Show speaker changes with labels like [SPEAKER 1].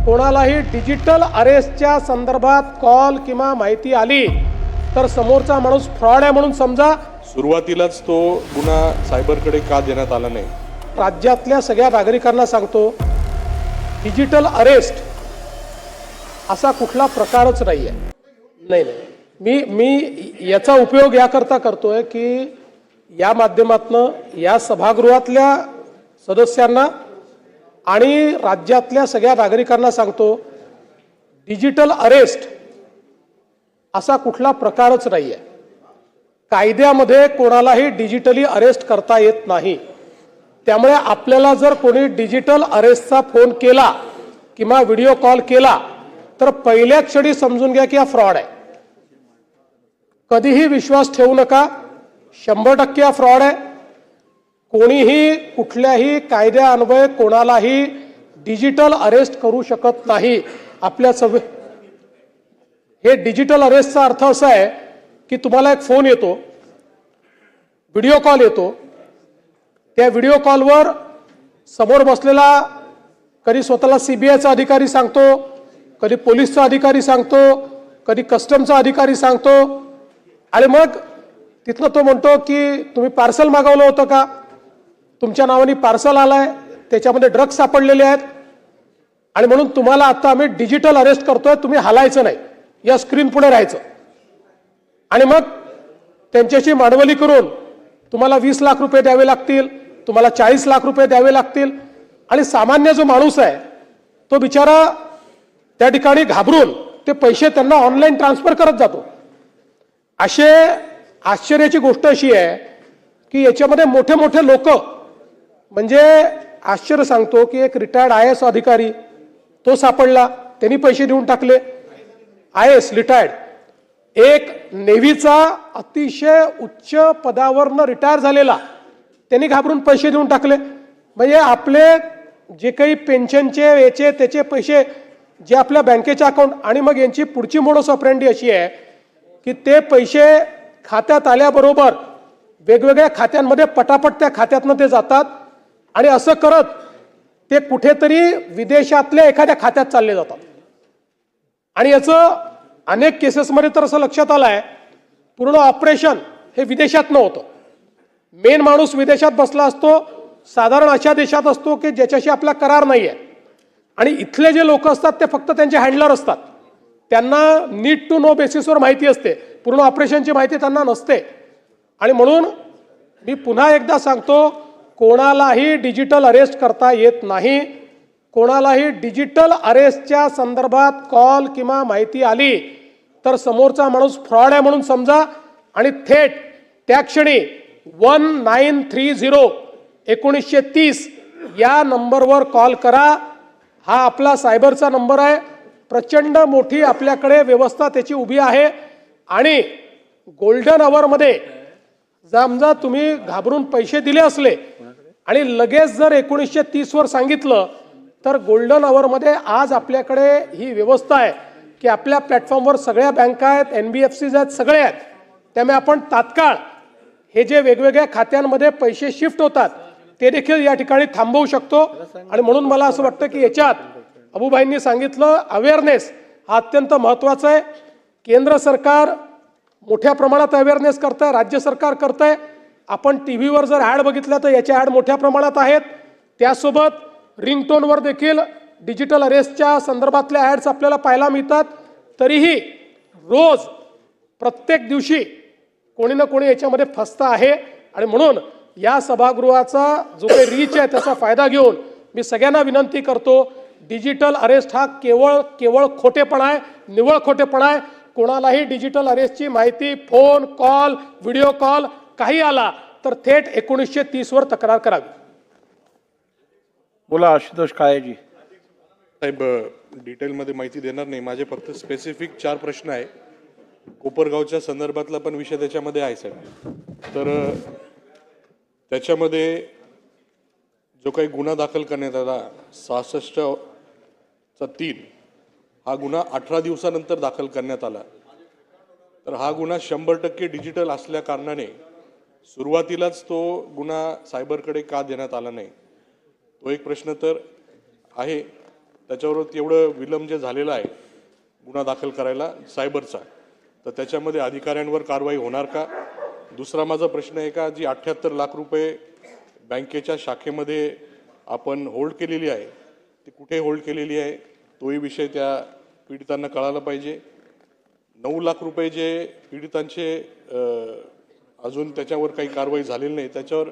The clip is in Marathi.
[SPEAKER 1] कोणालाही डिजिटल अरेस्टच्या संदर्भात कॉल किंवा माहिती आली तर समोरचा माणूस फ्रॉड आहे म्हणून समजा।
[SPEAKER 2] सुरुवातीलाच तो गुन्हा सायबरकडे का देण्यात आला नाही?
[SPEAKER 1] राज्यातल्या सगळ्या नागरिकांना सांगतो, डिजिटल अरेस्ट असा कुठला प्रकारच नाही आहे। नाही नाही, मी याचा उपयोग याकरता करतोय की या माध्यमातून या सभागृहातल्या सदस्यांना आणि राज्यातल्या सगळ्या नागरिकांना सांगतो, डिजिटल अरेस्ट असा कुठला प्रकारच नाही आहे। कायद्यामध्ये कोणालाही डिजिटली अरेस्ट करता येत नाही। त्यामुळे आपल्याला जर कोणी डिजिटल अरेस्टचा फोन केला किंवा व्हिडिओ कॉल केला तर पहिल्या क्षणी समजून घ्या की हा फ्रॉड आहे। कधीही विश्वास ठेवू नका, 100% हा फ्रॉड आहे। कोणीही कुठल्याही कायद्यान्वये कोणालाही डिजिटल अरेस्ट करू शकत नाही। आपल्या हे डिजिटल अरेस्टचा अर्थ असा आहे की तुम्हाला एक फोन येतो, व्हिडिओ कॉल येतो, त्या व्हिडिओ कॉलवर समोर बसलेला कधी स्वतःला सीबीआयचा अधिकारी सांगतो, कधी पोलीसचा अधिकारी सांगतो, कधी कस्टमचा अधिकारी सांगतो आणि मग तिथनं तो म्हणतो की तुम्ही पार्सल मागवलं होतं का, तुमच्या नावाने पार्सल आलाय, त्याच्यामध्ये ड्रग्ज सापडलेले आहेत आणि म्हणून तुम्हाला आता आम्ही डिजिटल अरेस्ट करतोय, तुम्ही हलायचं नाही, या स्क्रीन पुढे राहायचं। आणि मग त्यांच्याशी मांडवली करून तुम्हाला 20 लाख रुपये द्यावे लागतील, तुम्हाला 40 लाख रुपये द्यावे लागतील आणि सामान्य जो माणूस आहे तो बिचारा त्या ठिकाणी घाबरून ते पैसे त्यांना ऑनलाईन ट्रान्सफर करत जातो। असे आश्चर्याची गोष्ट अशी आहे की याच्यामध्ये मोठे मोठे लोक, म्हणजे आश्चर्य सांगतो की एक रिटायर्ड IAS अधिकारी तो सापडला, त्यांनी पैसे देऊन टाकले, IAS रिटायर्ड। एक नेव्हीचा अतिशय उच्च पदावरनं रिटायर झालेला, त्यांनी घाबरून पैसे देऊन टाकले। म्हणजे आपले जे काही पेन्शनचे याचे त्याचे पैसे जे आपल्या बँकेच्या अकाउंट, आणि मग यांची पुढची मोडस ऑपरेंडी अशी आहे की ते पैसे खात्यात आल्याबरोबर वेगवेगळ्या खात्यांमध्ये पटापट त्या खात्यातनं ते जातात आणि असं करत ते कुठेतरी विदेशातल्या एखाद्या खात्यात चालले जातात। आणि याचं अनेक केसेसमध्ये तर असं लक्षात आलंय, पूर्ण ऑपरेशन हे विदेशात नव्हतं, मेन माणूस विदेशात बसला असतो, साधारण अशा देशात असतो की ज्याच्याशी आपला करार नाही आहे, आणि इथले जे लोक असतात ते फक्त त्यांचे हँडलर असतात, त्यांना नीड टू नो बेसिसवर माहिती असते, पूर्ण ऑपरेशनची माहिती त्यांना नसते। आणि म्हणून मी पुन्हा एकदा सांगतो, कोणालाही डिजिटल अरेस्ट करता येत नाही। कोणालाही डिजिटल अरेस्टच्या संदर्भात कॉल किंवा माहिती आली तर समोरचा माणूस फ्रॉड आहे म्हणून समजा आणि थेट त्या क्षणी 1930 या नंबरवर कॉल करा। हा आपला सायबरचा नंबर आहे, प्रचंड मोठी आपल्याकडे व्यवस्था त्याची उभी आहे। आणि गोल्डन आवरमध्ये समजा तुम्ही घाबरून पैसे दिले असले आणि लगेच जर 1930 वर सांगितलं तर गोल्डन आवरमध्ये आज आपल्याकडे ही व्यवस्था आहे की आपल्या प्लॅटफॉर्मवर सगळ्या बँका आहेत, NBFCs आहेत, सगळे आहेत। त्यामुळे आपण तात्काळ हे जे वेगवेगळ्या खात्यांमध्ये पैसे शिफ्ट होतात ते देखील या ठिकाणी थांबवू शकतो। आणि म्हणून मला असं वाटतं की याच्यात अबूभाईंनी सांगितलं, अवेअरनेस हा अत्यंत महत्त्वाचा आहे। केंद्र सरकार मोठ्या प्रमाणात अवेअरनेस करतंय, राज्य सरकार करतंय। आपण टीव्हीवर जर ॲड बघितल्या तर याच्या ॲड मोठ्या प्रमाणात आहेत। त्यासोबत रिंगटोनवर देखील डिजिटल अरेस्टच्या संदर्भातल्या ॲड्स आपल्याला पाहायला मिळतात। तरीही रोज प्रत्येक दिवशी कोणी ना कोणी याच्यामध्ये फसतं आहे। आणि म्हणून या सभागृहाचा जो काही रीच आहे त्याचा फायदा घेऊन मी सगळ्यांना विनंती करतो, डिजिटल अरेस्ट हा केवळ खोटेपणा आहे, निव्वळ खोटेपणा आहे। कोणालाही डिजिटल अरेस्टची माहिती, फोन कॉल, व्हिडिओ कॉल काही आला तर थेट 1930 वर तक्रार करावी।
[SPEAKER 3] बोला आशुतोष काळेजी।
[SPEAKER 2] साहेब, डिटेलमध्ये माहिती देणार नाही, माझे फक्त स्पेसिफिक 4 प्रश्न आहे। कोपरगावच्या संदर्भातला पण विषय त्याच्यामध्ये आहे साहेब। तर त्याच्यामध्ये जो काही गुन्हा दाखल करण्यात आला 66/3 हा गुन्हा 18 दिवसानंतर दाखल करण्यात आला। तर हा गुन्हा 100% डिजिटल असल्या कारणाने सुरुवातीलाच तो गुन्हा सायबरकडे का देण्यात आला नाही, तो एक प्रश्न तर आहे। त्याच्यावर तेवढं विलंब जे झालेला आहे गुन्हा दाखल करायला सायबरचा, तर त्याच्यामध्ये अधिकाऱ्यांवर कारवाई होणार का? दुसरा माझा प्रश्न आहे का जी 78 लाख रुपये बँकेच्या शाखेमध्ये आपण होल्ड केलेली आहे ती कुठे होल्ड केलेली आहे तोही विषय त्या पीडितांना कळायला पाहिजे. 9 लाख रुपये जे पीडितांचे अजून त्याच्यावर काही कारवाई झालेली नाही त्याच्यावर